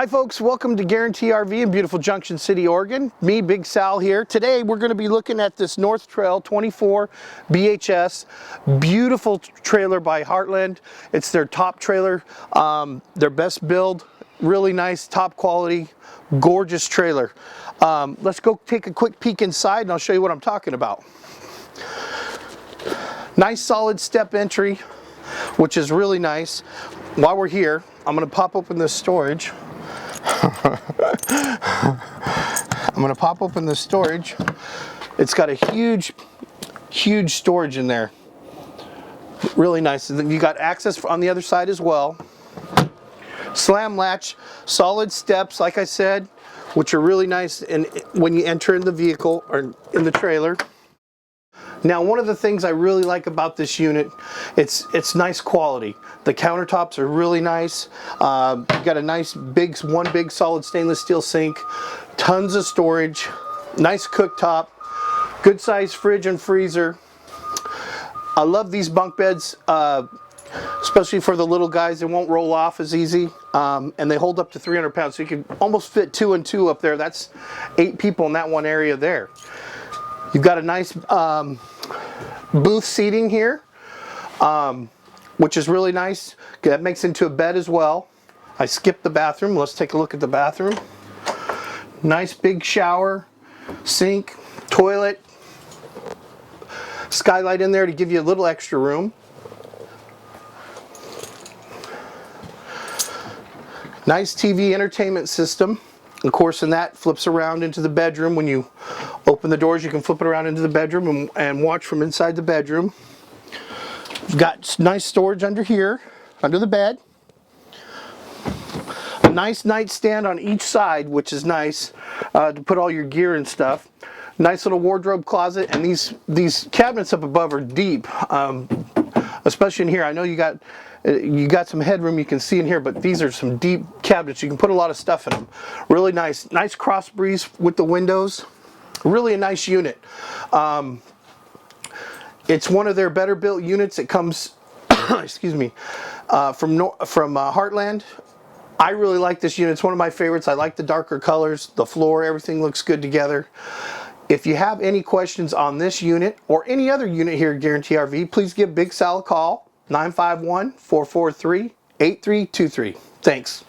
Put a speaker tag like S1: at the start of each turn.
S1: Hi folks, welcome to Guaranty RV in beautiful Junction City, Oregon. Me, Big Sal here. Today we're going to be looking at this North Trail 24 BHS. Beautiful trailer by Heartland. It's their top trailer, their best build, really nice, top quality, gorgeous trailer. Let's go take a quick peek inside and I'll show you what I'm talking about. Nice solid step entry, which is really nice. While we're here, I'm going to pop open this storage. I'm going to pop open the storage. It's got a huge storage in there. Really nice. And then you got access on the other side as well. Slam latch, solid steps, like I said, which are really nice and when you enter in the vehicle or in the trailer. Now, one of the things I really like about this unit, it's nice quality. The countertops are really nice. You got a nice one big solid stainless steel sink, tons of storage, nice cooktop, good size fridge and freezer. I love these bunk beds, especially for the little guys. They won't roll off as easy, and they hold up to 300 pounds, so you can almost fit 2 and 2 up there. That's 8 people in that one area there. You've got a nice booth seating here, which is really nice. That makes into a bed as well. I skipped the bathroom. Let's take a look at the bathroom. Nice big shower, sink, toilet, skylight in there to give you a little extra room. Nice TV entertainment system. Of course, and that flips around into the bedroom. When you open the doors, you can flip it around into the bedroom and watch from inside the bedroom. You've got nice storage under here, under the bed. A nice nightstand on each side, which is nice to put all your gear and stuff. Nice little wardrobe closet, and these cabinets up above are deep, especially in here. I know you got some headroom you can see in here, but these are some deep cabinets. You can put a lot of stuff in them. Really nice cross breeze with the windows. Really a nice unit. It's one of their better built units. It comes, excuse me, from Heartland. I really like this unit. It's one of my favorites. I like the darker colors, the floor, everything looks good together. If you have any questions on this unit or any other unit here at Guaranty RV, please give Big Sal a call. 951-443-8323. Thanks.